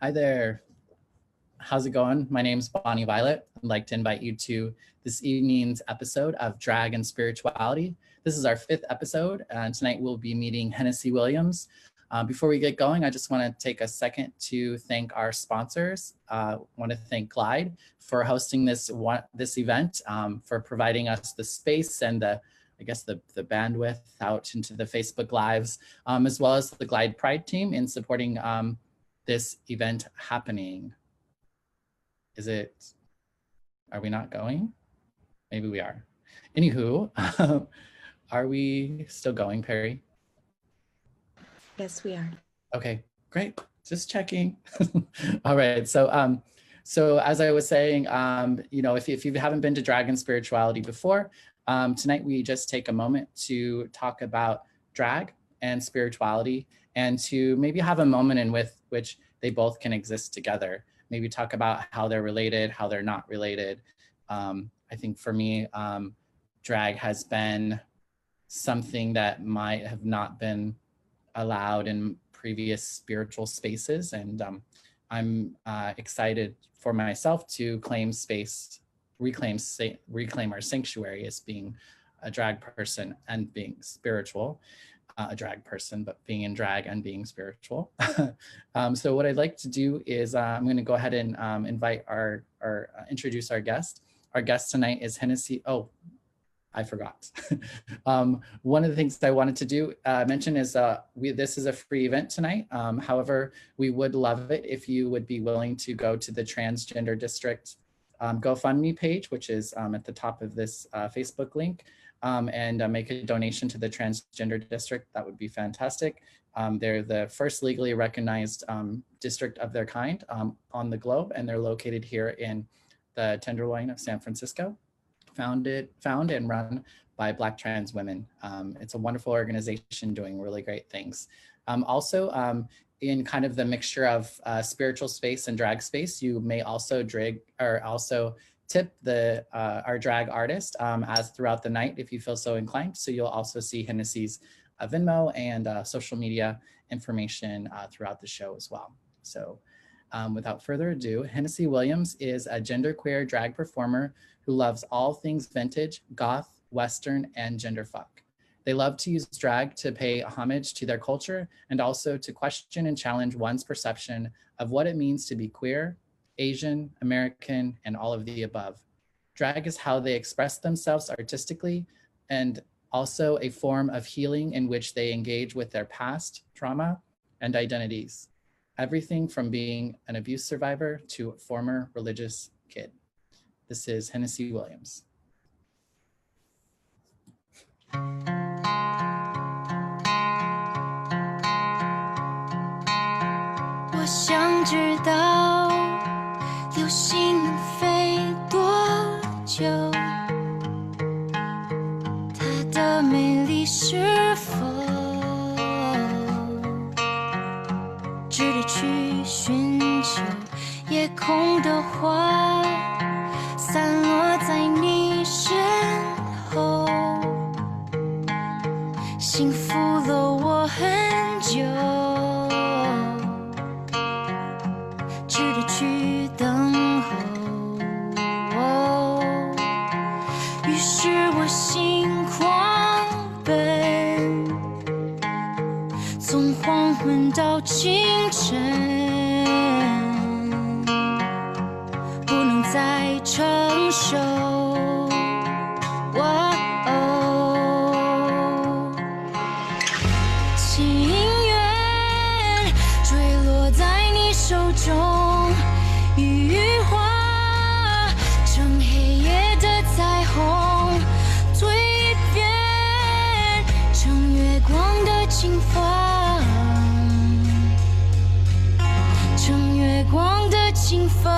Hi there. How's it going? My name's Bonnie Violet. I'd like to invite you to this evening's episode of Drag and Spirituality. This is our 5th episode, and tonight we'll be meeting Hennessy Williams. Before we get going, I just want to take a second to thank our sponsors. I want to thank Glide for hosting this event, for providing us the space and the bandwidth out into the Facebook Lives, as well as the Glide Pride team in supporting this event happening. Are we not going? Maybe we are. Anywho, are we still going, Perry? Yes, we are. Okay, great. Just checking. All right. So as I was saying, if you haven't been to Drag and Spirituality before, tonight we just take a moment to talk about drag and spirituality, and to maybe have a moment in which they both can exist together. Maybe talk about how they're related, how they're not related. I think for me, drag has been something that might have not been allowed in previous spiritual spaces, and I'm excited for myself to reclaim our sanctuary as being a drag person and being spiritual. A drag person, but being in drag and being spiritual. So what I'd like to do is I'm going to go ahead and introduce our guest. Our guest tonight is Hennessy. Oh, I forgot. One of the things that I wanted to mention is this is a free event tonight. However, we would love it if you would be willing to go to the Transgender District GoFundMe page, which is at the top of this Facebook link. And make a donation to the Transgender District. That would be fantastic. They're the first legally recognized district of their kind on the globe, and they're located here in the Tenderloin of San Francisco, found and run by Black trans women. It's a wonderful organization doing really great things. Also, in kind of the mixture of spiritual space and drag space, you may also tip our drag artist as throughout the night if you feel so inclined. So you'll also see Hennessy's Venmo and social media information throughout the show as well. So without further ado, Hennessy Williams is a genderqueer drag performer who loves all things vintage, goth, Western, and genderfuck. They love to use drag to pay homage to their culture and also to question and challenge one's perception of what it means to be queer, Asian, American, and all of the above. Drag is how they express themselves artistically, and also a form of healing in which they engage with their past trauma and identities. Everything from being an abuse survivor to a former religious kid. This is Hennessy Williams. 我想知道流星能飞多久，它的美丽是否值得去寻求？夜空的花散落在你身后，幸福了我很久，值得去等候。于是我心狂奔，从黄昏到清晨，不能再承受。情缘坠落在你手中，羽化成黑夜的彩虹，蜕变成月光的清风，成月光的清风。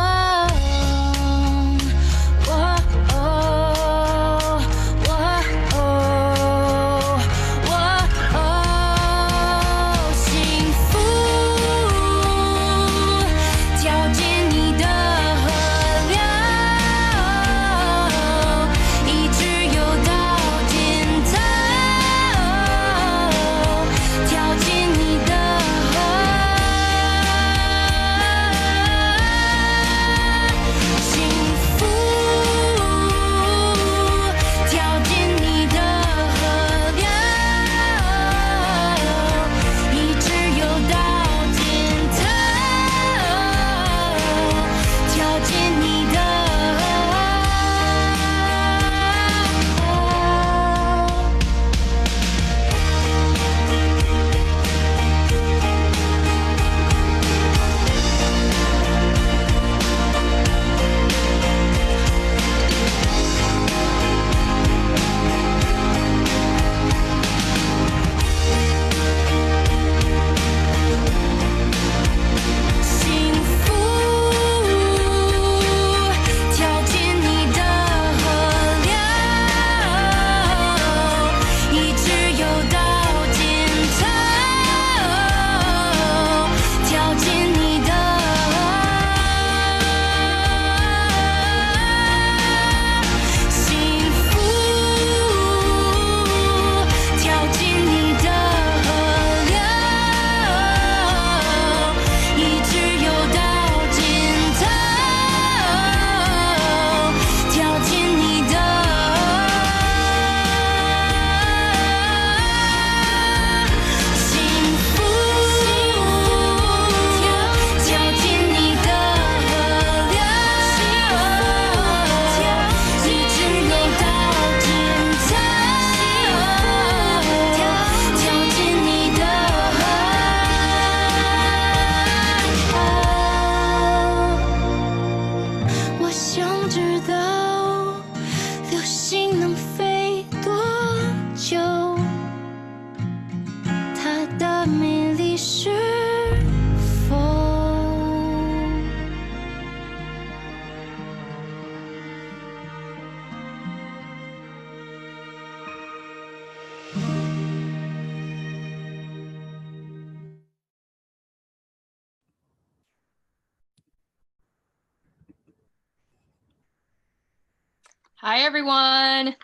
Hi, everyone.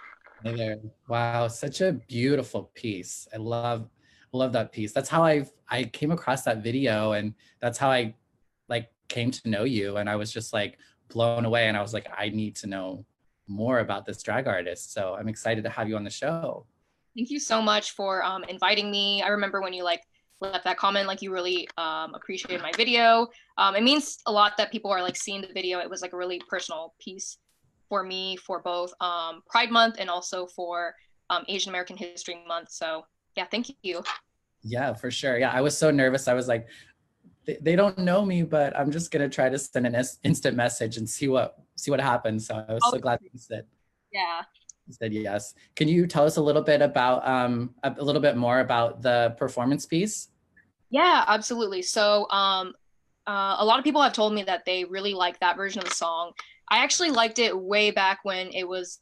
Hey there. Wow, such a beautiful piece. I love that piece. That's how I came across that video, and that's how I like came to know you. And I was just like blown away, and I was like, I need to know more about this drag artist. So I'm excited to have you on the show. Thank you so much for inviting me. I remember when you like left that comment, like you really appreciated my video. It means a lot that people are like seeing the video. It was like a really personal piece for me for both Pride Month and also for Asian American History Month. So yeah, thank you. Yeah, for sure. Yeah, I was so nervous. I was like, they don't know me, but I'm just gonna try to send an instant message and see what happens. So I was so glad that Yeah. you said yes. Can you tell us a little bit about a little bit more about the performance piece? Yeah, absolutely. So a lot of people have told me that they really like that version of the song. I actually liked it way back when it was,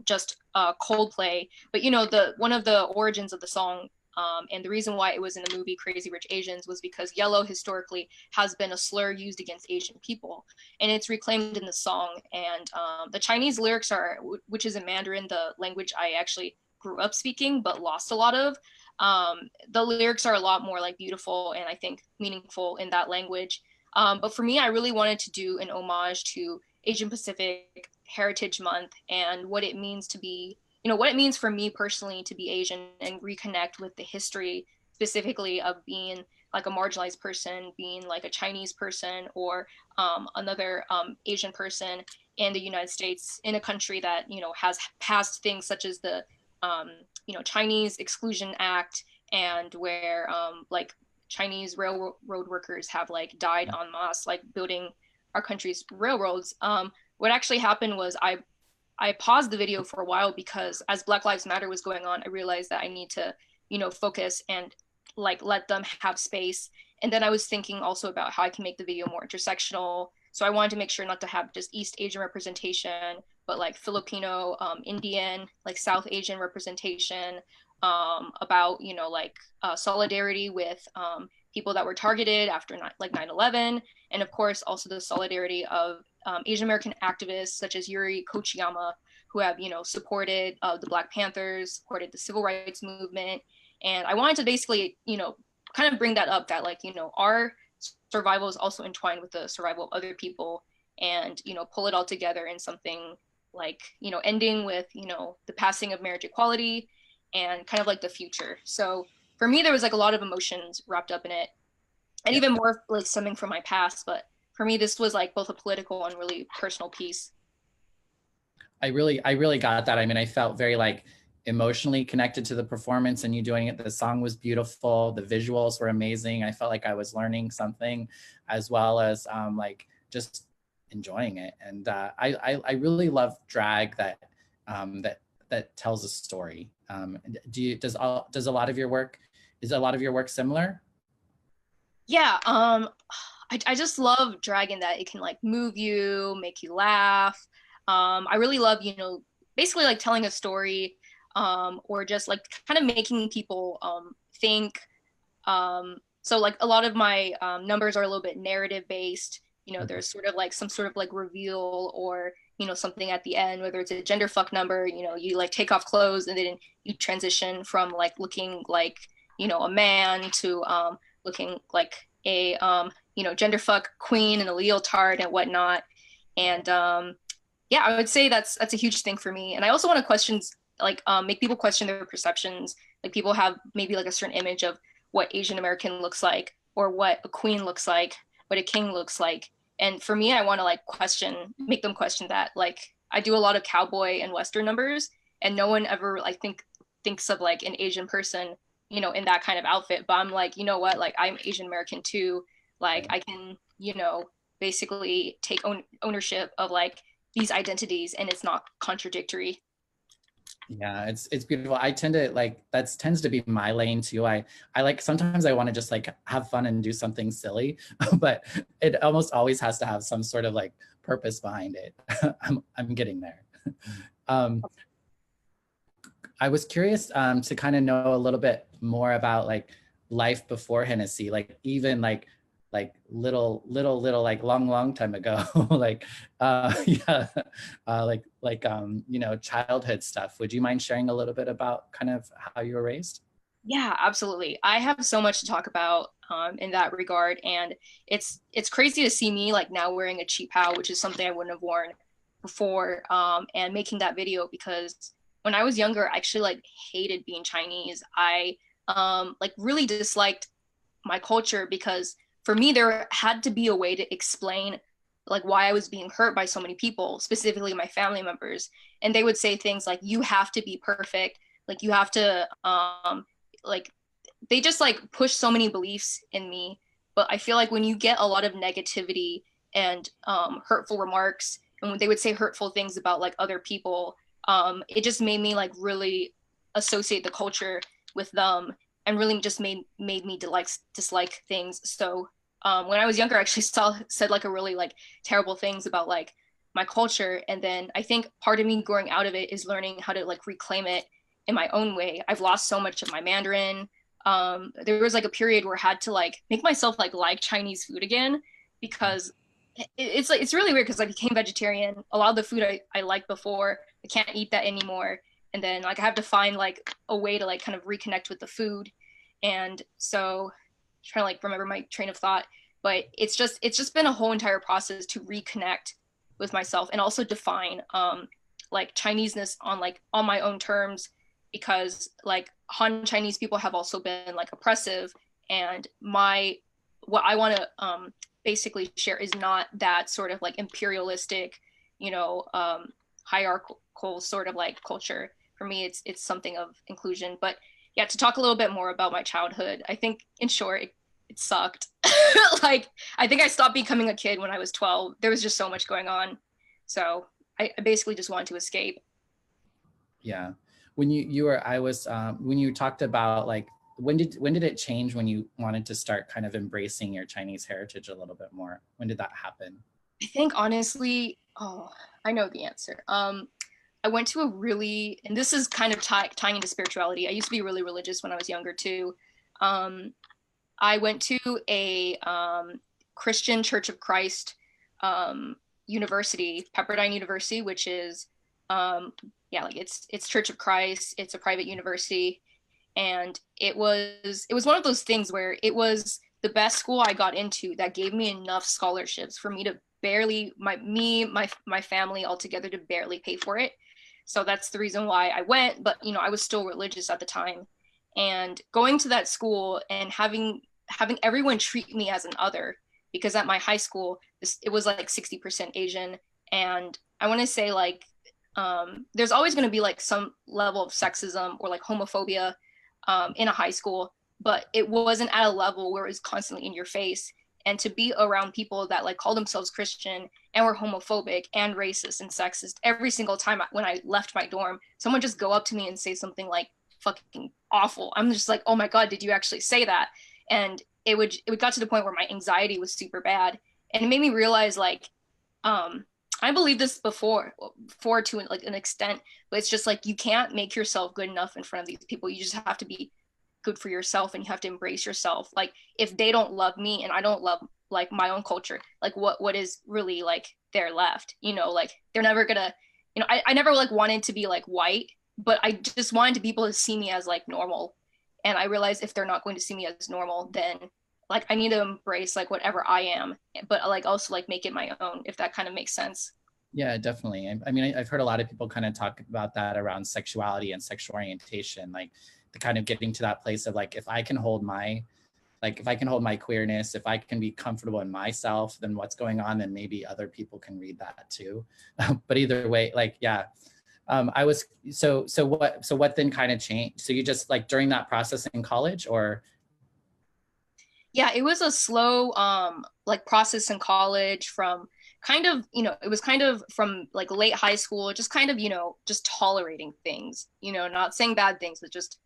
just Coldplay. But the one of the origins of the song, and the reason why it was in the movie Crazy Rich Asians was because yellow historically has been a slur used against Asian people, and it's reclaimed in the song. And the Chinese lyrics are, which is in Mandarin, the language I actually grew up speaking but lost a lot of. The lyrics are a lot more like beautiful and I think meaningful in that language. But for me, I really wanted to do an homage to Asian Pacific Heritage Month and what it means to be, what it means for me personally to be Asian and reconnect with the history specifically of being like a marginalized person, being like a Chinese person or another Asian person in the United States, in a country that, has passed things such as the um, Chinese Exclusion Act, and where like Chinese railroad workers have like died en masse, like building our country's railroads. What actually happened was I paused the video for a while because as Black Lives Matter was going on, I realized that I need to, focus and like let them have space. And then I was thinking also about how I can make the video more intersectional. So I wanted to make sure not to have just East Asian representation, but like Filipino, Indian, like South Asian representation, about, like solidarity with people that were targeted after like 9/11. And of course, also the solidarity of Asian American activists such as Yuri Kochiyama, who have, supported the Black Panthers, supported the civil rights movement. And I wanted to basically, kind of bring that up that like, our survival is also entwined with the survival of other people, and, pull it all together in something like, ending with, the passing of marriage equality and kind of like the future. So for me, there was like a lot of emotions wrapped up in it, and even more like stemming from my past. But for me, this was like both a political and really personal piece. I really got that. I mean, I felt very like emotionally connected to the performance and you doing it. The song was beautiful. The visuals were amazing. I felt like I was learning something as well as like just enjoying it. And I really love drag that tells a story. Does a lot of your work, is a lot of your work similar? Yeah, I just love drag in that it can like move you, make you laugh. I really love, basically like telling a story, or just like kind of making people think. So like a lot of my numbers are a little bit narrative based. There's sort of like some sort of like reveal or something at the end, whether it's a gender fuck number. You like take off clothes and then you transition from like looking like a man to looking like a gender fuck queen in a leotard and whatnot. And yeah, I would say that's a huge thing for me. And I also want to make people question their perceptions. Like people have maybe like a certain image of what Asian American looks like, or what a queen looks like, what a king looks like. And for me, I want to like make them question that. Like I do a lot of cowboy and Western numbers, and no one ever like thinks of like an Asian person, in that kind of outfit. But I'm like, you know what? Like I'm Asian American too. Like I can, basically take ownership of like these identities, and it's not contradictory. Yeah, it's beautiful. I tend to like that tends to be my lane too. I like sometimes I want to just like have fun and do something silly, but it almost always has to have some sort of like purpose behind it. I'm getting there. Um, I was curious to kind of know a little bit more about like life before Hennessy, like even like like little like long time ago. Like yeah, you know, childhood stuff. Would you mind sharing a little bit about kind of how you were raised? Yeah, absolutely. I have so much to talk about in that regard, and it's crazy to see me like now wearing a cheap how, which is something I wouldn't have worn before, and making that video because when I was younger, I actually like hated being Chinese. I like really disliked my culture because for me there had to be a way to explain like why I was being hurt by so many people, specifically my family members, and they would say things like you have to be perfect, like you have to like they just like push so many beliefs in me. But I feel like when you get a lot of negativity and hurtful remarks, and when they would say hurtful things about like other people, it just made me like really associate the culture with them, and really just made me dislike things. So when I was younger, I actually said like a really like terrible things about like my culture, and then I think part of me growing out of it is learning how to like reclaim it in my own way. I've lost so much of my Mandarin. There was like a period where I had to like make myself like Chinese food again because it's like it's really weird because I became vegetarian. A lot of the food I liked before, I can't eat that anymore. And then like I have to find like a way to like kind of reconnect with the food. And so trying to like remember my train of thought, but it's just been a whole entire process to reconnect with myself and also define like Chineseness on like on my own terms, because like Han Chinese people have also been like oppressive, and my what I want to basically share is not that sort of like imperialistic, you know, hierarchical sort of like culture. For me, it's something of inclusion. But yeah, to talk a little bit more about my childhood, I think in short, it sucked. Like I think I stopped becoming a kid when I was 12. There was just so much going on, so I basically just wanted to escape. Yeah. When you were, I was, when you talked about like, when did it change when you wanted to start kind of embracing your Chinese heritage a little bit more? When did that happen? I think honestly, oh, I know the answer. I went to a really, and this is kind of tying into spirituality. I used to be really religious when I was younger too. Um, I went to a Christian Church of Christ university, Pepperdine University, which is yeah, like it's Church of Christ. It's a private university, and it was one of those things where it was the best school I got into that gave me enough scholarships for me to barely my family all together to barely pay for it. So that's the reason why I went. But you know, I was still religious at the time, and going to that school and having everyone treat me as an other, because at my high school it was like 60% Asian, and I want to say like there's always going to be like some level of sexism or like homophobia in a high school, but it wasn't at a level where it was constantly in your face. And to be around people that like call themselves Christian and were homophobic and racist and sexist every single time when I left my dorm, someone just go up to me and say something like fucking awful. I'm just like, oh my God, did you actually say that? And it would got to the point where my anxiety was super bad. And it made me realize like, I believe this before to like an extent, but it's just like you can't make yourself good enough in front of these people. You just have to be good for yourself, and you have to embrace yourself. Like if they don't love me and I don't love like my own culture, like what is really like there left? You know, like they're never gonna, you know, I never like wanted to be like white, but I just wanted people to see me as like normal. And I realized if they're not going to see me as normal, then like I need to embrace like whatever I am, but like also like make it my own, if that kind of makes sense. Yeah, definitely. I mean, I've heard a lot of people kind of talk about that around sexuality and sexual orientation, like the kind of getting to that place of like, if I can hold my, like, if I can hold my queerness, if I can be comfortable in myself, then what's going on, then maybe other people can read that too. But either way, like, yeah. I was, so what then kind of changed? So you just like during that process in college, or? Yeah, it was a slow like process in college, from kind of, you know, it was kind of from like late high school, just kind of, you know, just tolerating things, you know, not saying bad things, but just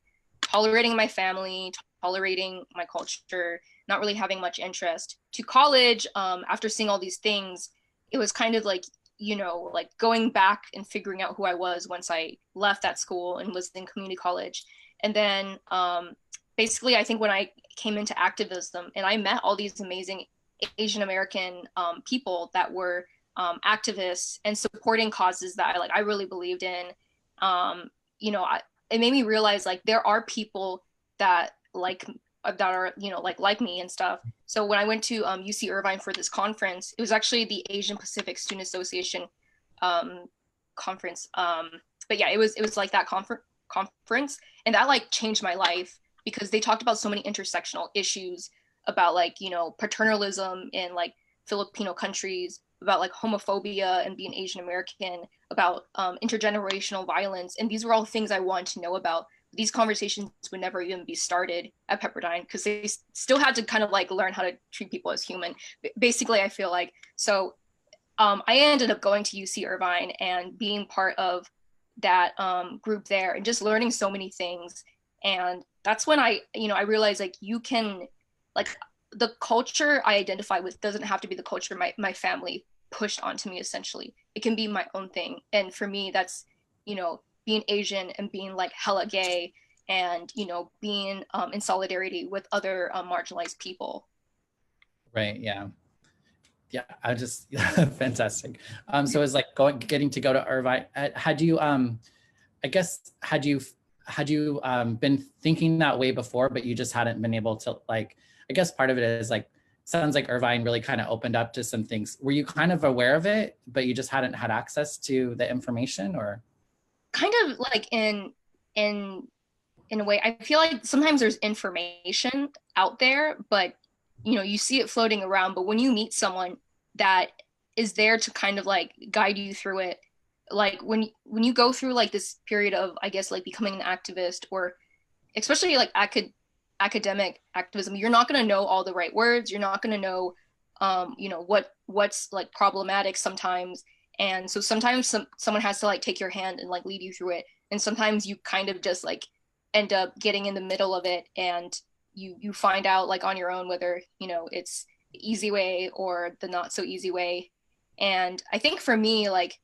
tolerating my family, tolerating my culture, not really having much interest, to college. After seeing all these things, it was kind of like, you know, like going back and figuring out who I was once I left that school and was in community college. And then basically, I think when I came into activism and I met all these amazing Asian American people that were activists and supporting causes that I really believed in. You know, it made me realize like there are people that are like me and stuff. So when I went to UC Irvine for this conference, it was actually the Asian Pacific Student Association conference. But yeah, it was like that conference, and that like changed my life because they talked about so many intersectional issues about like, you know, paternalism in like Filipino countries, about like homophobia and being Asian American, about intergenerational violence. And these were all things I wanted to know about. These conversations would never even be started at Pepperdine because they still had to kind of like learn how to treat people as human. Basically, I feel like. So I ended up going to UC Irvine and being part of that group there and just learning so many things. And that's when I realized like you can, like, the culture I identify with doesn't have to be the culture my family pushed onto me, essentially. It can be my own thing. And for me, that's, you know, being Asian and being like hella gay and, you know, being in solidarity with other marginalized people. Right. Yeah. Yeah. I just, fantastic. So it was like getting to go to Irvine. Had you, I guess, had you been thinking that way before, but you just hadn't been able to, like, I guess part of it is like, sounds like Irvine really kind of opened up to some things. Were you kind of aware of it, but you just hadn't had access to the information, or? Kind of like in a way, I feel like sometimes there's information out there, but you know, you see it floating around, but when you meet someone that is there to kind of like guide you through it, like when you go through like this period of, I guess, like becoming an activist, or especially like academic activism, you're not going to know all the right words. You're not going to know, you know, what's like problematic sometimes. And so sometimes someone has to like take your hand and like lead you through it. And sometimes you kind of just like end up getting in the middle of it, and you find out like on your own whether, you know, it's the easy way or the not so easy way. And I think for me, like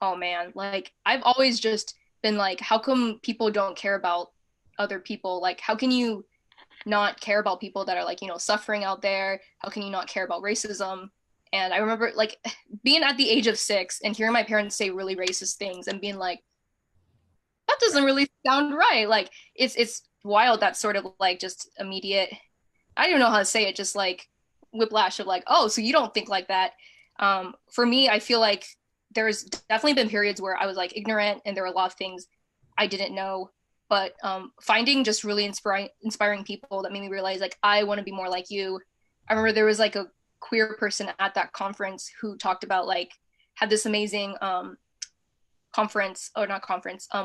oh man, like I've always just been like, how come people don't care about other people? Like, how can you not care about people that are like, you know, suffering out there? How can you not care about racism? And I remember like being at the age of 6 and hearing my parents say really racist things and being like, that doesn't really sound right. Like it's wild, that sort of like just immediate, I don't know how to say it, just like whiplash of like, oh, so you don't think like that. For me, I feel like there's definitely been periods where I was like ignorant and there were a lot of things I didn't know, but finding just really inspiring people that made me realize like, I want to be more like you. I remember there was like a queer person at that conference who talked about like, had this amazing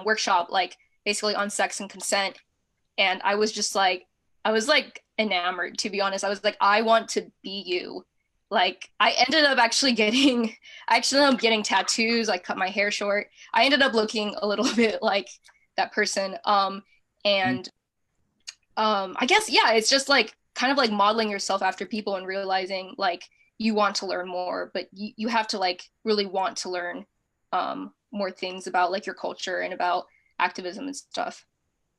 workshop, like basically on sex and consent. And I was just like, I was like enamored, to be honest. I was like, I want to be you. Like I ended up getting tattoos. I cut my hair short. I ended up looking a little bit like that person. And I guess, yeah, it's just like kind of like modeling yourself after people and realizing like you want to learn more, but you have to like really want to learn more things about like your culture and about activism and stuff.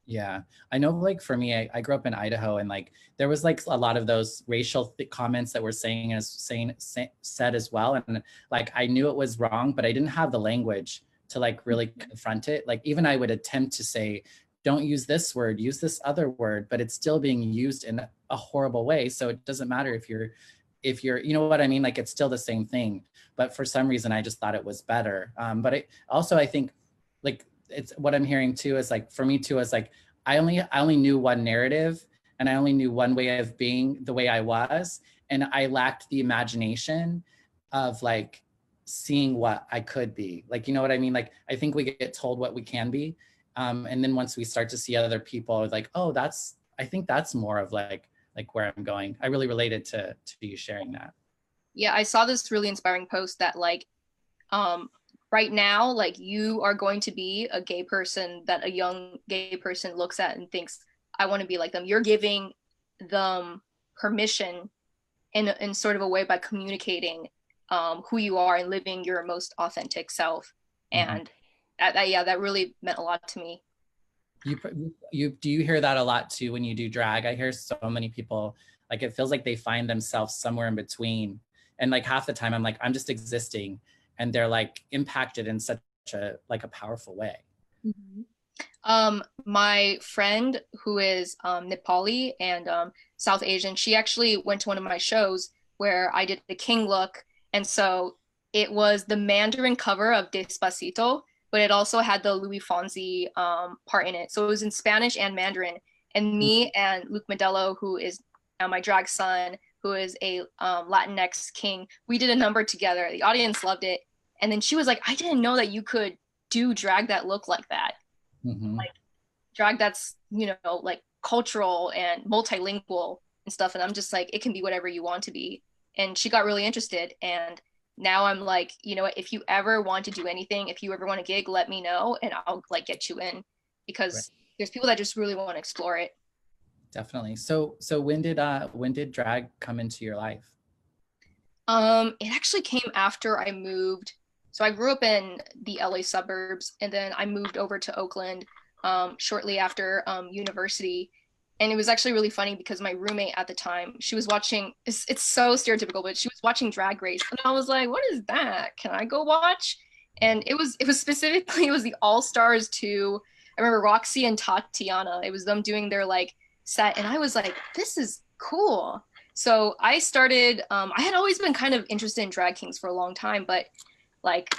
Yeah, I know, like for me, I grew up in Idaho, and like there was like a lot of those racial comments that were said as well, and like I knew it was wrong, but I didn't have the language to like really confront it. Like even I would attempt to say, don't use this word, use this other word, but it's still being used in a horrible way. So it doesn't matter if you're, you know what I mean? Like it's still the same thing, but for some reason I just thought it was better. But I think like, it's what I'm hearing too is like, for me too, is like, I only knew one narrative, and I only knew one way of being the way I was. And I lacked the imagination of like seeing what I could be. Like, you know what I mean? Like, I think we get told what we can be. And then once we start to see other people, like, oh, I think that's more of like where I'm going. I really related to you sharing that. Yeah, I saw this really inspiring post that like, right now, like you are going to be a gay person that a young gay person looks at and thinks, I want to be like them. You're giving them permission in sort of a way by communicating who you are and living your most authentic self. And that really meant a lot to me. You do you hear that a lot too when you do drag? I hear so many people, like, it feels like they find themselves somewhere in between. And like half the time I'm like, I'm just existing, and they're like impacted in such a like a powerful way. My friend who is Nepali and South Asian, she actually went to one of my shows where I did the king look. And so it was the Mandarin cover of Despacito, but it also had the Louis Fonsi part in it. So it was in Spanish and Mandarin. And me and Luke Modello, who is my drag son, who is a Latinx king, we did a number together. The audience loved it. And then she was like, I didn't know that you could do drag that look like that. Mm-hmm. Like drag that's, you know, like cultural and multilingual and stuff. And I'm just like, it can be whatever you want to be. And she got really interested. And now I'm like, you know what, if you ever want to do anything, if you ever want a gig, let me know and I'll like get you in, because there's people that just really want to explore it. Definitely. So when did drag come into your life? It actually came after I moved. So I grew up in the LA suburbs, and then I moved over to Oakland shortly after university. And it was actually really funny because my roommate at the time, she was watching, it's so stereotypical, but she was watching Drag Race. And I was like, what is that? Can I go watch? And it was specifically, it was the All Stars 2. I remember Roxy and Tatiana. It was them doing their like set. And I was like, this is cool. So I started, I had always been kind of interested in drag kings for a long time, but like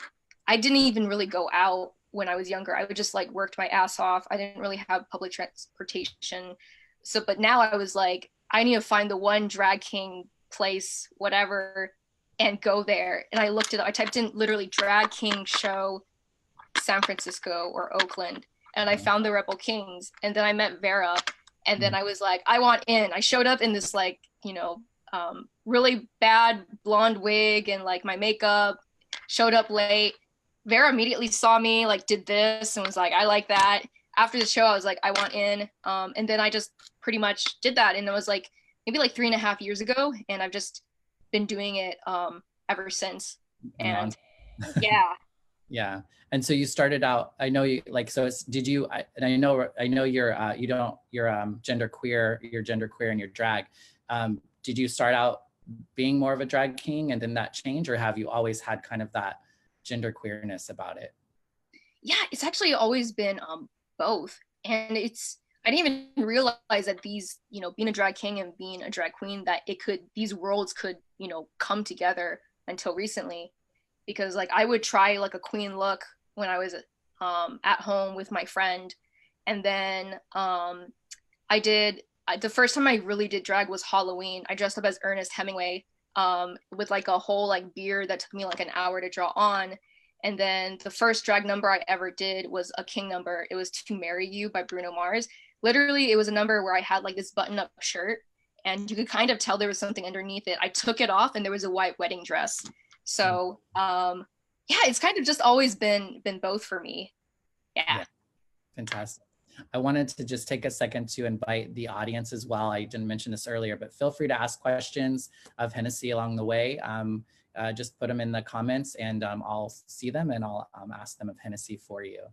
I didn't even really go out when I was younger. I would just like worked my ass off. I didn't really have public transportation. So, but now I was like, I need to find the one drag king place, whatever, and go there. And I looked it up. I typed in literally drag king show San Francisco or Oakland, and I found the Rebel Kings. And then I met Vera, and then I was like, I want in. I showed up in this like, you know, really bad blonde wig and like my makeup, showed up late. Vera immediately saw me, like did this and was like, I like that. After the show, I was like, I want in. And then I just pretty much did that. And it was like maybe like 3.5 years ago. And I've just been doing it ever since. And yeah. Yeah. And so you started out, I know you like, so it's, did you, and I know you're, you don't, you're gender queer and you're drag. Did you start out being more of a drag king and then that change, or have you always had kind of that gender queerness about it? Yeah, it's actually always been both. And it's, I didn't even realize that these, you know, being a drag king and being a drag queen, that it could, these worlds could, you know, come together until recently. Because like I would try like a queen look when I was at home with my friend. And then the first time I really did drag was Halloween. I dressed up as Ernest Hemingway with like a whole like beard that took me like an hour to draw on. And then the first drag number I ever did was a king number. It was To Marry You by Bruno Mars. Literally, it was a number where I had like this button-up shirt and you could kind of tell there was something underneath it. I took it off and there was a white wedding dress. So yeah, it's kind of just always been both for me. Yeah. Fantastic. I wanted to just take a second to invite the audience as well. I didn't mention this earlier, but feel free to ask questions of Hennessy along the way. Just put them in the comments and I'll see them and I'll ask them of Hennessy for you.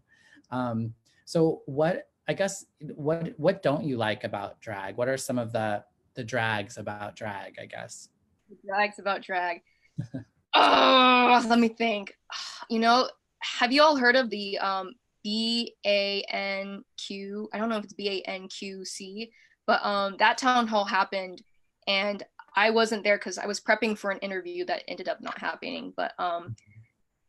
So what don't you like about drag? What are some of the drags about drag, I guess? The drags about drag. Oh, let me think. You know, have you all heard of the BANQ? I don't know if it's BANQC, but that town hall happened and I wasn't there because I was prepping for an interview that ended up not happening. But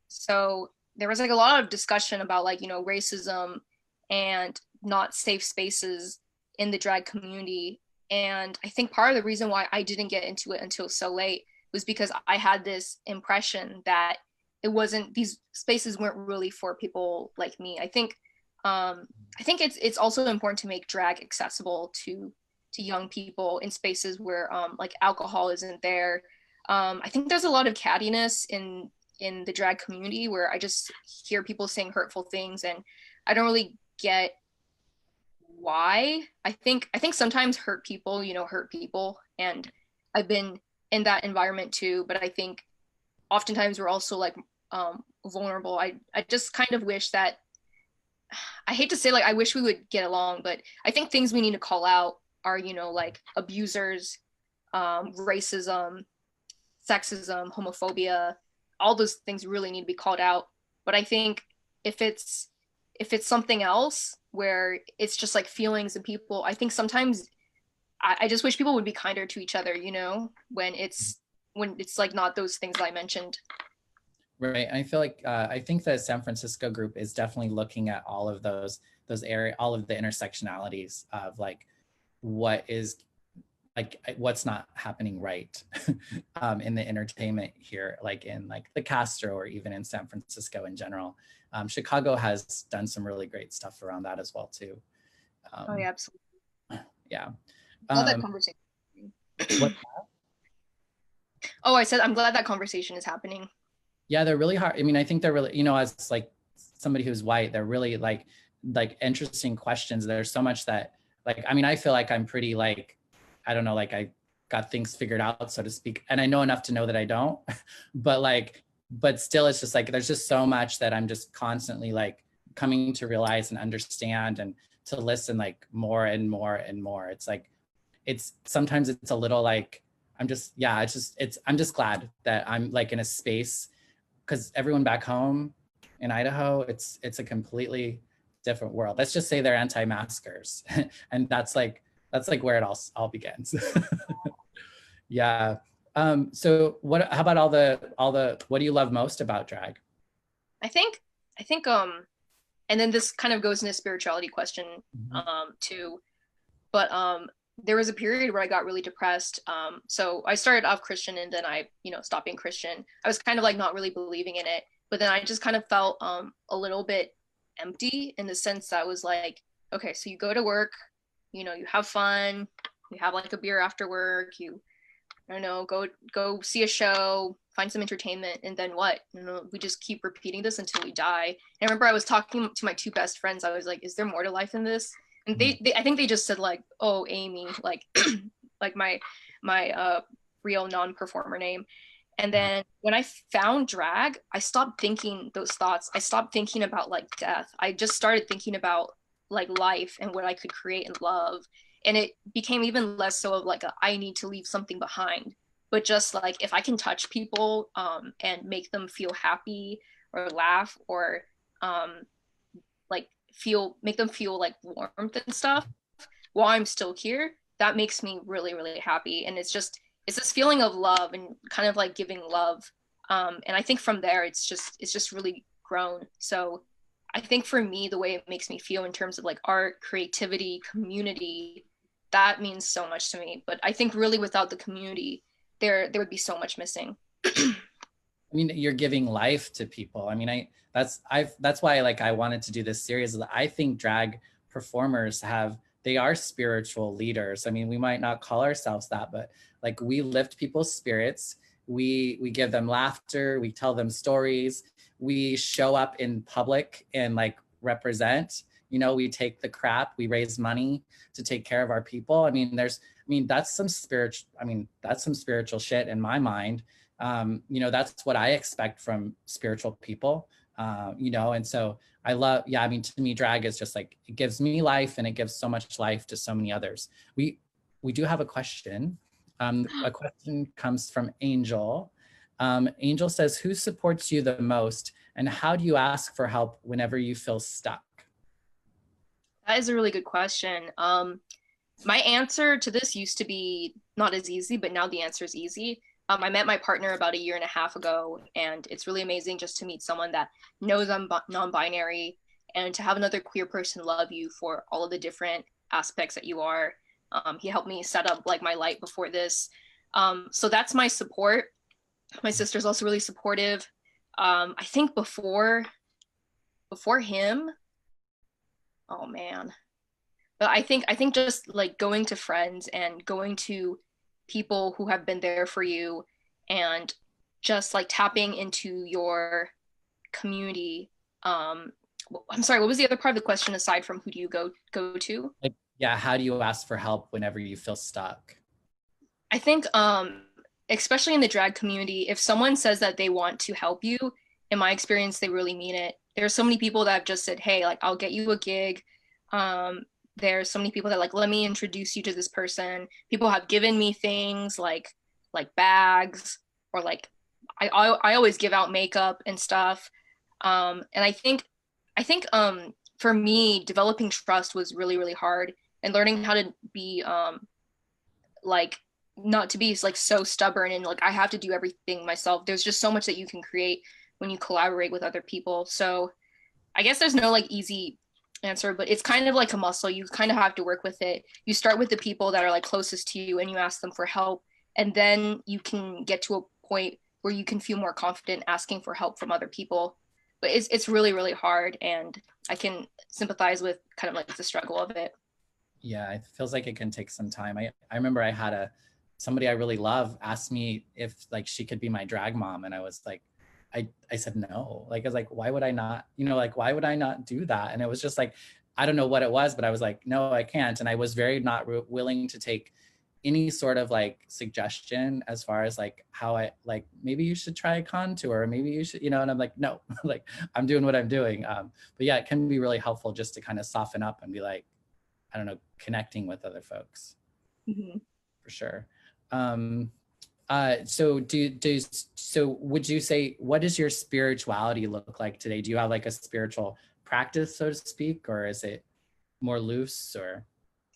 so there was like a lot of discussion about like, you know, racism and not safe spaces in the drag community. And I think part of the reason why I didn't get into it until so late was because I had this impression that it wasn't, these spaces weren't really for people like me. I think it's also important to make drag accessible to young people in spaces where like alcohol isn't there. I think there's a lot of cattiness in the drag community where I just hear people saying hurtful things and I don't really get why. I think sometimes hurt people, you know, hurt people, and I've been in that environment too, but I think oftentimes we're also like vulnerable. I just kind of wish that I hate to say like I wish we would get along, but I think things we need to call out are, you know, like abusers, racism, sexism, homophobia, all those things really need to be called out. But I think if it's something else where it's just like feelings and people, I think sometimes I just wish people would be kinder to each other, you know, when it's like not those things that I mentioned. Right. And I feel like I think the San Francisco group is definitely looking at all of those area, all of the intersectionalities of like what is like what's not happening right in the entertainment here, like in like the Castro or even in San Francisco in general. Chicago has done some really great stuff around that as well too. Oh yeah, absolutely. Yeah. Love that conversation. What? Oh, I said I'm glad that conversation is happening. Yeah, they're really hard. I mean, I think they're really, you know, as like somebody who's white, they're really like interesting questions. There's so much that like, I mean, I feel like I'm pretty like, I don't know, like I got things figured out, so to speak. And I know enough to know that I don't, but still it's just like, there's just so much that I'm just constantly like coming to realize and understand and to listen like more and more and more. It's like, sometimes it's a little like, I'm just glad that I'm like in a space, because everyone back home in Idaho, it's a completely different world. Let's just say they're anti-maskers. And that's like where it all begins. Yeah. So how about all the, what do you love most about drag? I think, and then this kind of goes into spirituality question, too. But there was a period where I got really depressed. So I started off Christian and then I, you know, stopped being Christian. I was kind of like not really believing in it, but then I just kind of felt a little bit empty in the sense that I was like, okay, so you go to work, you know, you have fun, you have like a beer after work, you, I don't know, go see a show, find some entertainment, and then what? You know, we just keep repeating this until we die. And I remember I was talking to my two best friends. I was like, is there more to life than this? And they I think they just said like, oh, Amy, like like my real non-performer name. And then when I found drag, I stopped thinking those thoughts. I stopped thinking about like death. I just started thinking about like life and what I could create and love. And it became even less so of like I need to leave something behind, but just like if I can touch people and make them feel happy or laugh or like make them feel like warmth and stuff while I'm still here, that makes me really, really happy. And it's this feeling of love and kind of like giving love. And I think from there, it's just really grown. So I think for me, the way it makes me feel in terms of like art, creativity, community, that means so much to me. But I think really without the community, there would be so much missing. I mean, you're giving life to people. I mean, that's why like I wanted to do this series. I think drag performers they are spiritual leaders. I mean, we might not call ourselves that, but like we lift people's spirits. We give them laughter. We tell them stories. We show up in public and like represent. You know, we take the crap. We raise money to take care of our people. I mean, that's some spiritual shit in my mind. You know, that's what I expect from spiritual people. You know, and so I love, I mean, to me, drag is just like, it gives me life and it gives so much life to so many others. We do have a question. A question comes from Angel. Angel says, who supports you the most and how do you ask for help whenever you feel stuck? That is a really good question. My answer to this used to be not as easy, but now the answer is easy. I met my partner about 1.5 years ago, and it's really amazing just to meet someone that knows I'm non-binary and to have another queer person love you for all of the different aspects that you are. He helped me set up like my light before this. So that's my support. My sister's also really supportive. I think before him, oh man. But I think just like going to friends and going to people who have been there for you and just like tapping into your community. I'm sorry, what was the other part of the question aside from who do you go to? Like, yeah, how do you ask for help whenever you feel stuck? I think especially in the drag community, if someone says that they want to help you, in my experience, they really mean it. there's so many people that have just said, hey, like I'll get you a gig. There's so many people that like, let me introduce you to this person. People have given me things like bags, or like I always give out makeup and stuff. And I think for me, developing trust was really, really hard, and learning how to be like not to be like so stubborn and like I have to do everything myself. There's just so much that you can create when you collaborate with other people. So I guess there's no like easy answer, but it's kind of like a muscle. You kind of have to work with it. You start with the people that are like closest to you and you ask them for help, and then you can get to a point where you can feel more confident asking for help from other people. But it's really, really hard, and I can sympathize with kind of like the struggle of it. Yeah, it feels like it can take some time. I remember I had somebody I really love asked me if like she could be my drag mom, and I was like, I said no. Like I was like, why would I not, like why would I not do that? And it was just like, I don't know what it was, but I was like, no, I can't. And I was very not willing to take any sort of like suggestion as far as like how I like, maybe you should try a contour, or maybe you should, and I'm like, no, like I'm doing what I'm doing. But yeah, it can be really helpful just to kind of soften up and be like, I don't know, connecting with other folks. Mm-hmm. For sure. So would you say, what does your spirituality look like today? Do you have like a spiritual practice, so to speak, or is it more loose? Or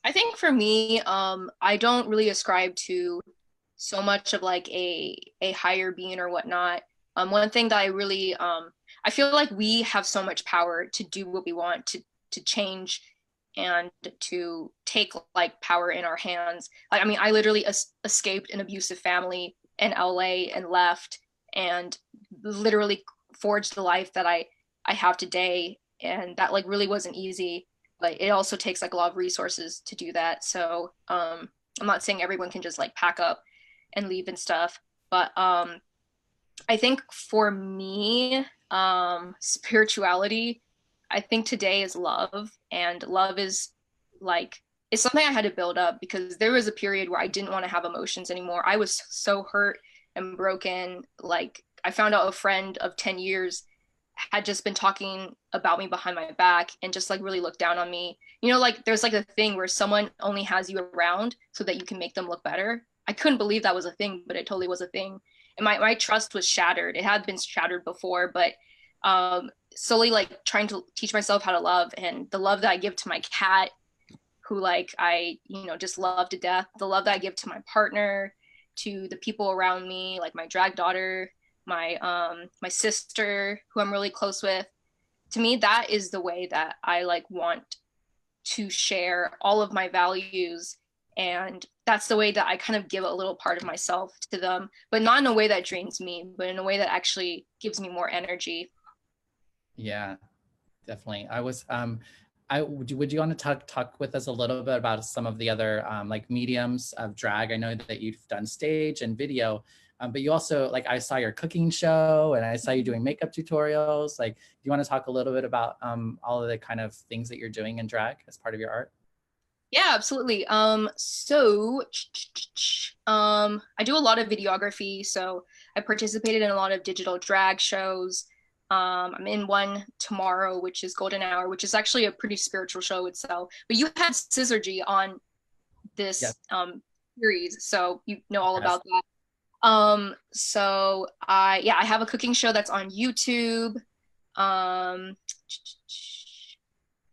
I think for me, I don't really ascribe to so much of like a higher being or whatnot. One thing that I really I feel like we have so much power to do what we want, to change and to take like power in our hands. Like, I mean, I literally escaped an abusive family in LA and left, and literally forged the life that I have today. And that like really wasn't easy, but it also takes like a lot of resources to do that. So I'm not saying everyone can just like pack up and leave and stuff, but I think for me, spirituality, I think today is love, and love is like, it's something I had to build up, because there was a period where I didn't want to have emotions anymore. I was so hurt and broken. Like I found out a friend of 10 years had just been talking about me behind my back and just like really looked down on me. Like there's like a thing where someone only has you around so that you can make them look better. I couldn't believe that was a thing, but it totally was a thing. And my trust was shattered. It had been shattered before, but slowly like trying to teach myself how to love, and the love that I give to my cat, who like I just love to death, the love that I give to my partner, to the people around me, like my drag daughter, my sister, who I'm really close with. To me, that is the way that I like want to share all of my values, and that's the way that I kind of give a little part of myself to them, but not in a way that drains me, but in a way that actually gives me more energy. yeah, definitely. Would you want to talk with us a little bit about some of the other like mediums of drag? I know that you've done stage and video, but you also, like, I saw your cooking show and I saw you doing makeup tutorials. Like, do you want to talk a little bit about all of the kind of things that you're doing in drag as part of your art? Yeah, absolutely. So I do a lot of videography. So I participated in a lot of digital drag shows. I'm in one tomorrow, which is Golden Hour, which is actually a pretty spiritual show itself. But you had Syzygy on this Yes. Series, so you know all Yes. about that. So I have a cooking show that's on YouTube. Um,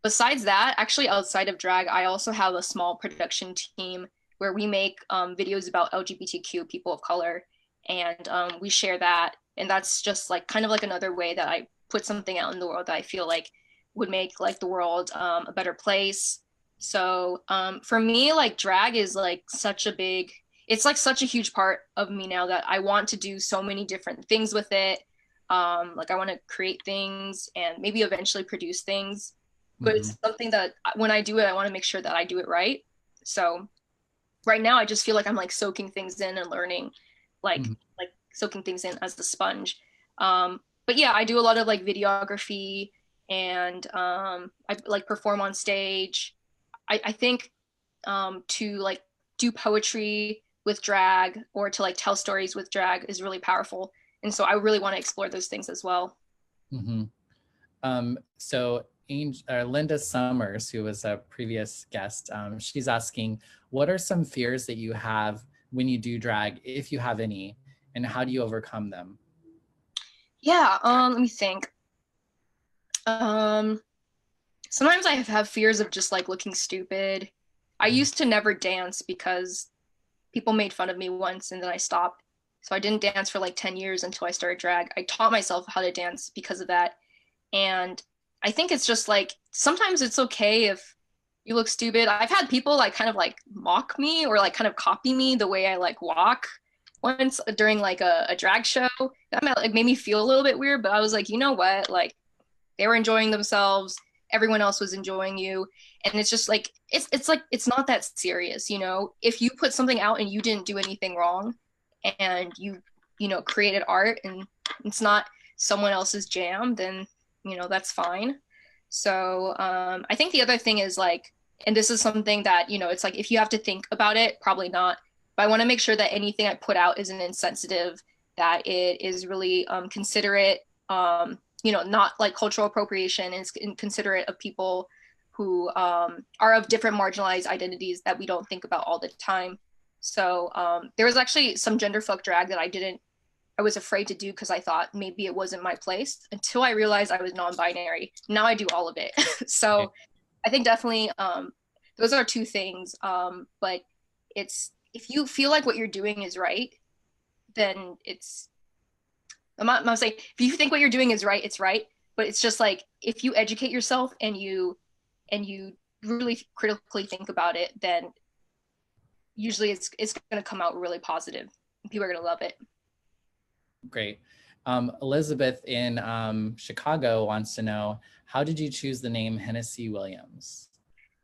Besides that, actually outside of drag, I also have a small production team where we make videos about LGBTQ people of color, and we share that. And that's just like kind of like another way that I put something out in the world that I feel like would make like the world a better place. So for me, like drag is like it's like such a huge part of me now, that I want to do so many different things with it. Like I want to create things and maybe eventually produce things, but it's something that when I do it, I want to make sure that I do it right. So right now I just feel like I'm like soaking things in and learning, like like soaking things in as a sponge. But yeah, I do a lot of like videography, and I like perform on stage. I think to like do poetry with drag, or to like tell stories with drag, is really powerful. And so I really want to explore those things as well. Mm-hmm. So Linda Summers, who was a previous guest, she's asking, what are some fears that you have when you do drag, if you have any, and how do you overcome them? Yeah, let me think. Sometimes I have fears of just like looking stupid. I used to never dance because people made fun of me once and then I stopped. So I didn't dance for like 10 years until I started drag. I taught myself how to dance because of that. And I think it's just like sometimes it's okay if you look stupid. I've had people like kind of like mock me or like kind of copy me the way I like walk once during like a drag show. That like made me feel a little bit weird, but I was like, you know what? Like they were enjoying themselves. Everyone else was enjoying you. And it's just like it's like it's not that serious, you know? If you put something out and you didn't do anything wrong and you know created art and it's not someone else's jam, then you know that's fine. So I think the other thing is like, and this is something that you know it's like if you have to think about it, probably not, but I want to make sure that anything I put out isn't insensitive, that it is really considerate, you know, not like cultural appropriation, is considerate of people who are of different marginalized identities that we don't think about all the time. So there was actually some genderfuck drag that I was afraid to do because I thought maybe it wasn't my place until I realized I was non-binary. Now I do all of it. So I think definitely those are two things. But it's if you feel like what you're doing is right, then I'm not saying if you think what you're doing is right, it's right. But it's just like if you educate yourself and you really critically think about it, then usually it's going to come out really positive. People are going to love it. Great. Elizabeth in Chicago wants to know, how did you choose the name Hennessy Williams?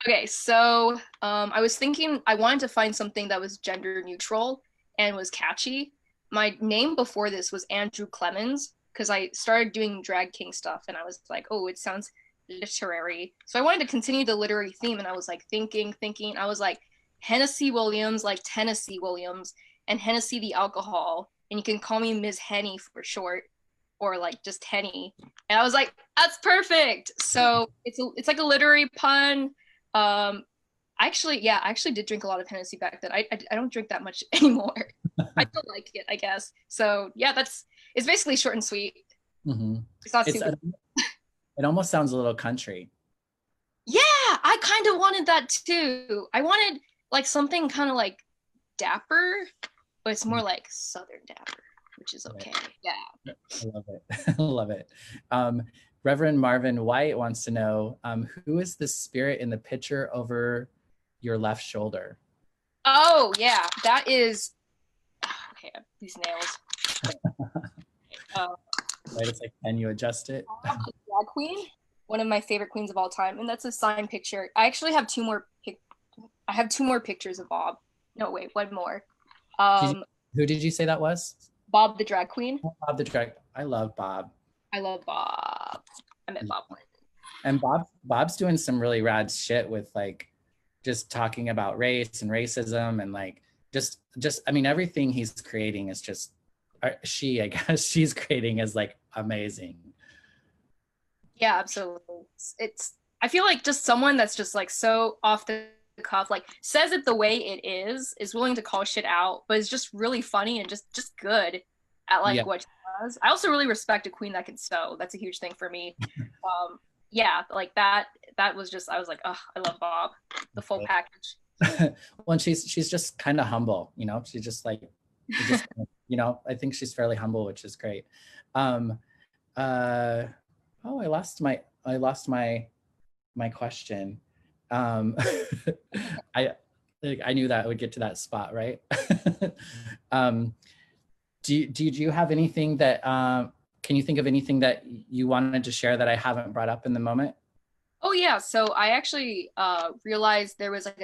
Okay, so I was thinking I wanted to find something that was gender neutral and was catchy. My name before this was Andrew Clemens because I started doing drag king stuff and I was like, oh, it sounds literary. So I wanted to continue the literary theme and I was like thinking. I was like, Hennessy Williams, like Tennessee Williams, and Hennessy the alcohol. And you can call me Ms. Henny for short, or like just Henny. And I was like, that's perfect. So it's like a literary pun. I actually did drink a lot of Hennessy back then. I don't drink that much anymore. I still like it, I guess. So yeah, it's basically short and sweet. Mm-hmm. It's not super. It almost sounds a little country. Yeah, I kind of wanted that too. I wanted like something kind of like dapper, but it's more like Southern dapper, which is okay. Yeah. I love it. I love it. Reverend Marvin White wants to know, who is the spirit in the picture over your left shoulder? Oh, yeah, that is, okay, these nails. Right, it's like, can you adjust it? Drag queen, one of my favorite queens of all time, and that's a signed picture. I actually have two more pictures of Bob. No, wait, one more. Who did you say that was? Bob the drag queen. Bob the drag. I love Bob. I love Bob. I met Bob. And Bob's doing some really rad shit with like just talking about race and racism and like just I mean everything he's creating is just I guess she's creating is like amazing. Yeah, absolutely. I feel like just someone that's just like so off the cuff, like says it the way it is willing to call shit out, but is just really funny and just good at like what she does. I also really respect a queen that can sew. That's a huge thing for me. Yeah, like that was just, I was like, oh, I love Bob, the full package. Well, and she's just kind of humble, you know. She's just like, you know, I think she's fairly humble, which is great. Oh, I lost my question. I knew that I would get to that spot, right? Do you have anything that can you think of anything that you wanted to share that I haven't brought up in the moment? Oh yeah, so I actually realized there was like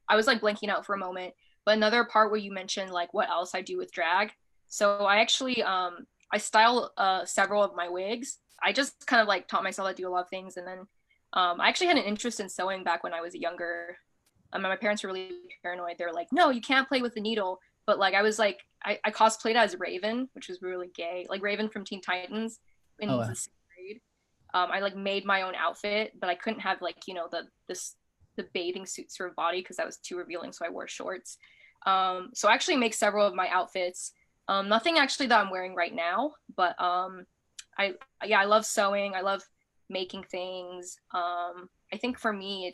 I was like blanking out for a moment, but another part where you mentioned like what else I do with drag. So I actually I style several of my wigs. I just kind of like taught myself to do a lot of things, and then I actually had an interest in sewing back when I was younger. My parents were really paranoid. They were like, no, you can't play with the needle. But like I was like, I cosplayed as Raven, which was really gay, like Raven from Teen Titans in the 6th grade. I like made my own outfit, but I couldn't have like, the bathing suit sort of body because that was too revealing, so I wore shorts. So I actually make several of my outfits. Nothing actually that I'm wearing right now, but I love sewing. I love making things. I think for me,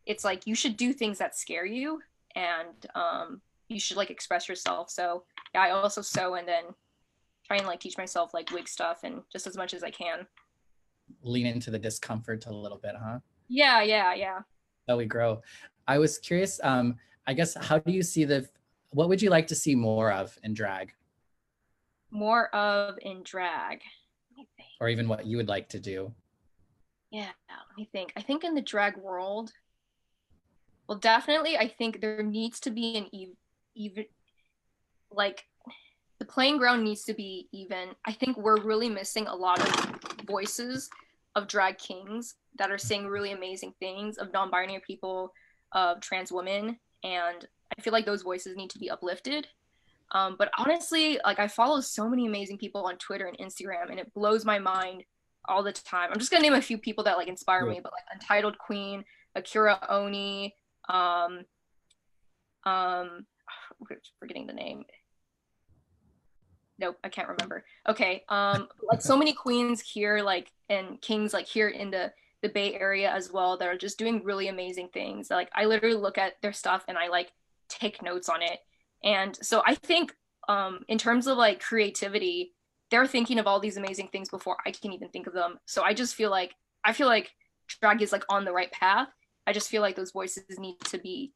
it's like you should do things that scare you, and you should like express yourself. So yeah, I also sew and then try and like teach myself like wig stuff and just as much as I can. Lean into the discomfort a little bit, huh? Yeah. That we grow. I was curious, I guess, how do you see what would you like to see more of in drag? More of in drag. Let me think. Or even what you would like to do? Yeah, let me think. I think in the drag world, well, definitely, I think there needs to be an even, like, the playing ground needs to be even. I think we're really missing a lot of voices of drag kings that are saying really amazing things, of non-binary people, of trans women, and I feel like those voices need to be uplifted. But honestly, like I follow so many amazing people on Twitter and Instagram, and it blows my mind all the time. I'm just gonna name a few people that like inspire me, but like Untitled Queen, Akira Oni, um, forgetting the name. Nope, I can't remember. Okay, like so many queens here, like and kings, like here in the Bay Area as well, that are just doing really amazing things. Like I literally look at their stuff and I like take notes on it. And so I think in terms of like creativity, they're thinking of all these amazing things before I can even think of them. So I feel like drag is like on the right path. I just feel like those voices need to be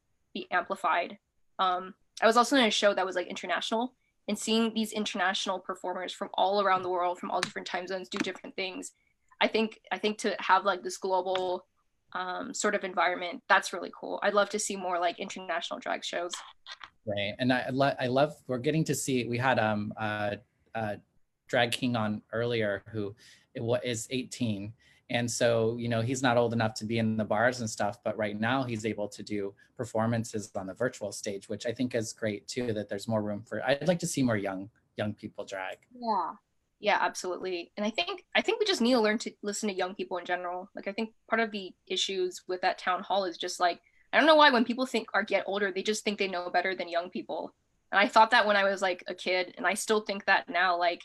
amplified. I was also in a show that was like international, and seeing these international performers from all around the world, from all different time zones, do different things. I think to have like this global sort of environment, that's really cool. I'd love to see more like international drag shows. Right, and I love we're getting to see. We had drag king on earlier who is 18, and so he's not old enough to be in the bars and stuff, but right now he's able to do performances on the virtual stage, which I think is great too, that there's more room for. I'd like to see more young people drag. Yeah, absolutely. And I think we just need to learn to listen to young people in general. Like I think part of the issues with that town hall is just like, I don't know why when people think or get older, they just think they know better than young people. And I thought that when I was like a kid, and I still think that now. Like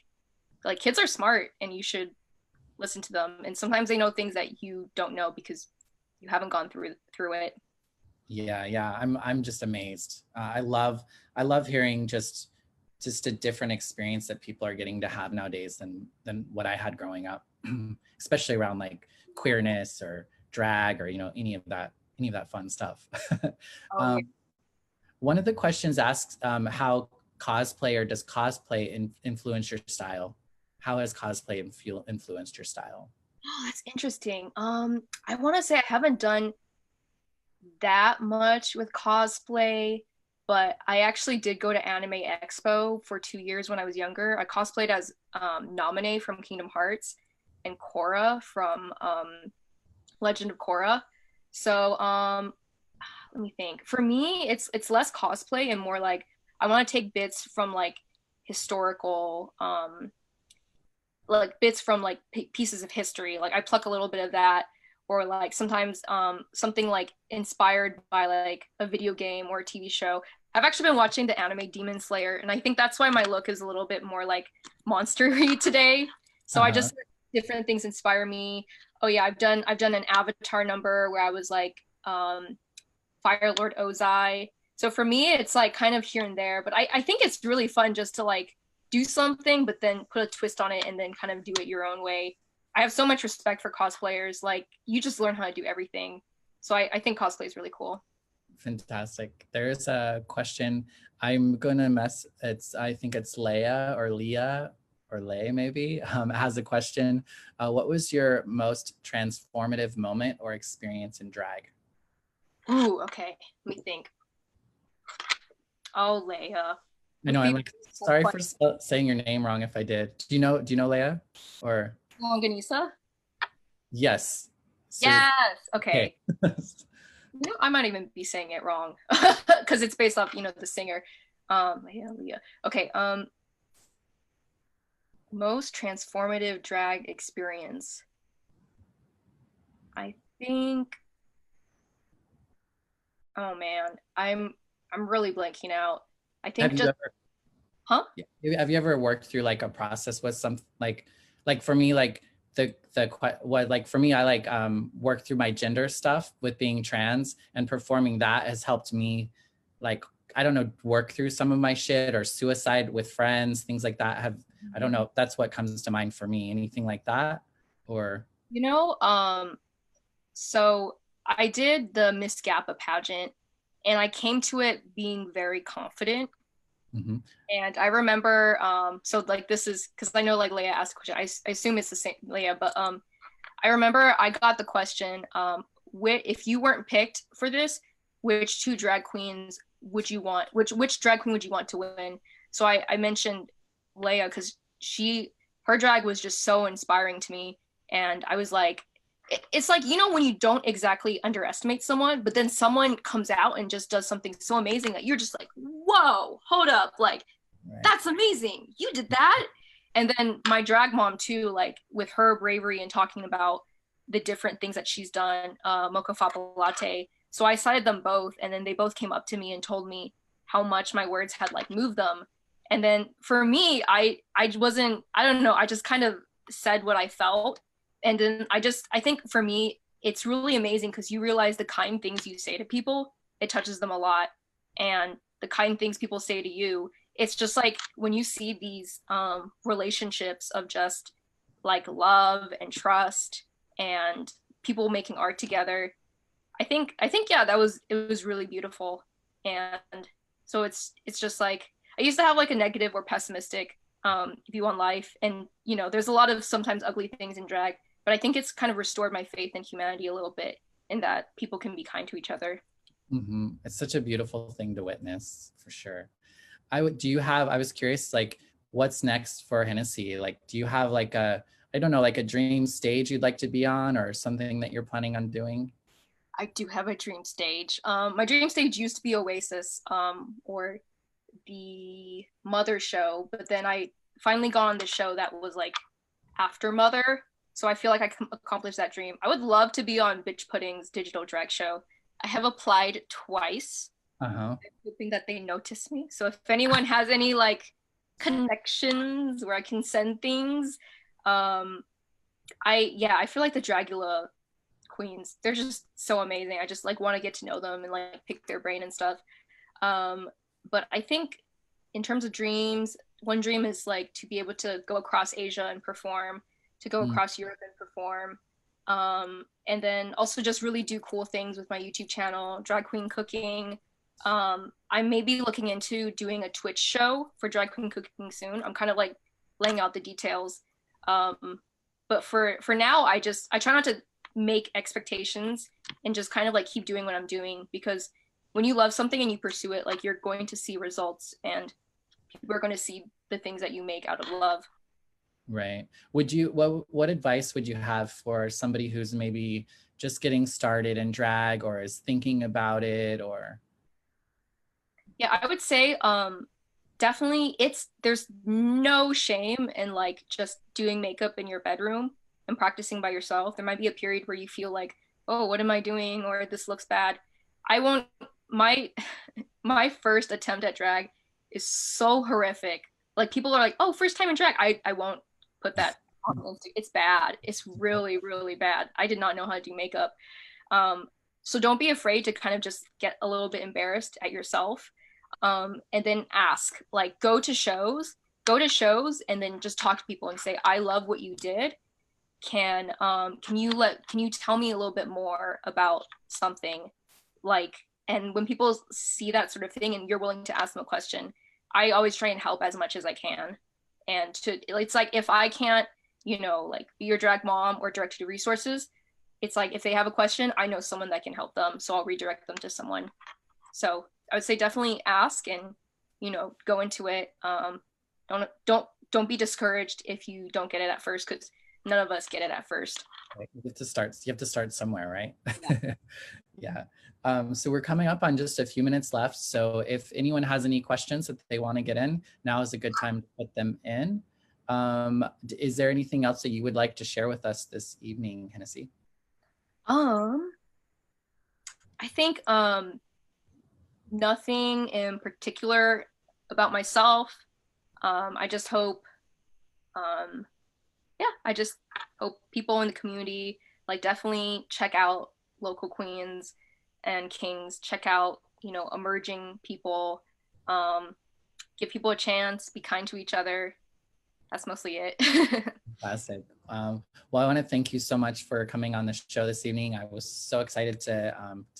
kids are smart, and you should listen to them. And sometimes they know things that you don't know because you haven't gone through it. Yeah. I'm just amazed. I love hearing just a different experience that people are getting to have nowadays than what I had growing up, especially around like queerness or drag or any of that fun stuff. One of the questions asks how cosplay, does cosplay influence your style? How has cosplay influenced your style? Oh, that's interesting. I want to say I haven't done that much with cosplay, but I actually did go to Anime Expo for 2 years when I was younger. I cosplayed as Naminé from Kingdom Hearts and Korra from Legend of Korra. So let me think. For me, it's less cosplay and more like I want to take bits from like historical like bits from like pieces of history. Like I pluck a little bit of that, or like sometimes something like inspired by like a video game or a TV show. I've actually been watching the anime Demon Slayer, and I think that's why my look is a little bit more like monster-y today. So I just different things inspire me. Oh yeah, I've done an Avatar number where I was like Fire Lord Ozai. So for me, it's like kind of here and there, but I think it's really fun just to like do something, but then put a twist on it and then kind of do it your own way. I have so much respect for cosplayers. Like you just learn how to do everything. So I think cosplay is really cool. Fantastic. There's a question. I'm gonna I think it's Leia or Leah or Lay maybe, has a question. What was your most transformative moment or experience in drag? Ooh, okay. Let me think. Oh, Leia. I know, I'm like, sorry for saying your name wrong if I did. Do you know Leia? Or Longanisa? Yes. So, yes. Okay. I might even be saying it wrong because it's based off, the singer. Leah. Okay. Most transformative drag experience. think, oh man, I'm really blanking out. I think Have you just, ever, huh? yeah, have you ever worked through like a process with some like for me, like what like for me, I like work through my gender stuff with being trans, and performing that has helped me like, I don't know, work through some of my shit, or suicide with friends, things like that have, I don't know, that's what comes to mind for me. Anything like that? Or You know, so I did the Miss Gappa pageant and I came to it being very confident. mhm. And I remember, so like this is because I know like Leia asked a question. I assume it's the same Leia, but I remember I got the question, if you weren't picked for this, which two drag queens would you want? Which drag queen would you want to win? So I mentioned Leia because her drag was just so inspiring to me, and I was like, it's like, you know, when you don't exactly underestimate someone, but then someone comes out and just does something so amazing that you're just like, whoa, hold up, like Right. that's amazing, you did that. And then my drag mom too, like with her bravery and talking about the different things that she's done, Mocha Fapa Latte. So I cited them both, and then they both came up to me and told me how much my words had like moved them. And then for me, I wasn't, I don't know, I just kind of said what I felt. And then I think for me, it's really amazing because you realize the kind things you say to people, it touches them a lot. And the kind things people say to you, it's just like when you see these relationships of just like love and trust and people making art together. I think yeah, it was really beautiful. And so it's just like I used to have like a negative or pessimistic view on life, and you know, there's a lot of sometimes ugly things in drag, but I think it's kind of restored my faith in humanity a little bit, in that people can be kind to each other. It's such a beautiful thing to witness, for sure. I was curious, like, what's next for Hennessy? Like, do you have like I don't know, like a dream stage you'd like to be on, or something that you're planning on doing? I do have a dream stage. My dream stage used to be Oasis, or the Mother show, but then I finally got on the show that was like after Mother. So I feel like I can accomplish that dream. I would love to be on Bitch Pudding's digital drag show. I have applied twice, Uh-huh. hoping that they notice me. So if anyone has any like connections where I can send things, um, I feel like the Dragula queens, they're just so amazing. I just like want to get to know them and like pick their brain and stuff. Um, but I think in terms of dreams, one dream is like to be able to go across Asia and perform, to go Mm. across Europe and perform. And then also just really do cool things with my YouTube channel, drag queen cooking. I may be looking into doing a Twitch show for drag queen cooking soon. I'm kind of like laying out the details. But for now, I try not to make expectations and just kind of like keep doing what I'm doing, because when you love something and you pursue it, like you're going to see results, and people are going to see the things that you make out of love. Right. What advice would you have for somebody who's maybe just getting started in drag, or is thinking about it, or Yeah, I would say definitely there's no shame in like just doing makeup in your bedroom and practicing by yourself. There might be a period where you feel like, oh, what am I doing, or this looks bad. I won't my my first attempt at drag is so horrific. Like people are like, "Oh, first time in drag." I won't put that on. It's bad. It's really really bad. I did not know how to do makeup. So don't be afraid to kind of just get a little bit embarrassed at yourself, and then ask, like go to shows and then just talk to people and say, I love what you did. Can you tell me a little bit more about something? Like, and when people see that sort of thing and you're willing to ask them a question, I always try and help as much as I can. And it's like if I can't, you know, like be your drag mom or direct you to resources, it's like if they have a question, I know someone that can help them, so I'll redirect them to someone. So I would say definitely ask and, you know, go into it. Don't be discouraged if you don't get it at first, because none of us get it at first. you have to start somewhere, right? Yeah. So we're coming up on just a few minutes left. So if anyone has any questions that they want to get in, now is a good time to put them in. Is there anything else that you would like to share with us this evening, Hennessy? I think nothing in particular about myself. I just hope, yeah, I just hope people in the community like definitely check out local queens and kings, check out, you know, emerging people, um, give people a chance, be kind to each other. That's mostly it. Fantastic. Well, I want to thank you so much for coming on the show this evening. I was so excited to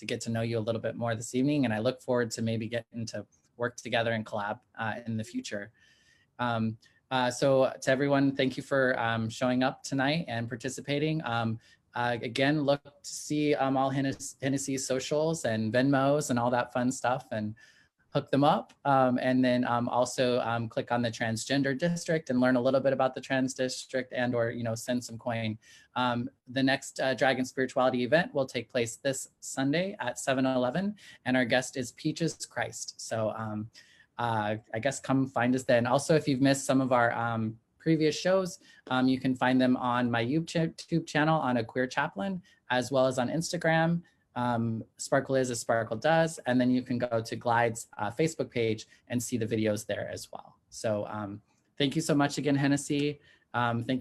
get to know you a little bit more this evening, and I look forward to maybe getting to work together and collab in the future. So to everyone, thank you for showing up tonight and participating. Again, look to see all Hennessy socials and Venmos and all that fun stuff, and hook them up. And then also click on the transgender district and learn a little bit about the trans district, and or, you know, send some coin. The next Dragon Spirituality event will take place this Sunday at 7-Eleven, and our guest is Peaches Christ. So I guess come find us then. Also, if you've missed some of our previous shows, you can find them on my YouTube channel on A Queer Chaplain, as well as on Instagram. Sparkle is as Sparkle does, and then you can go to Glide's Facebook page and see the videos there as well. So thank you so much again, Hennessy. Thank you.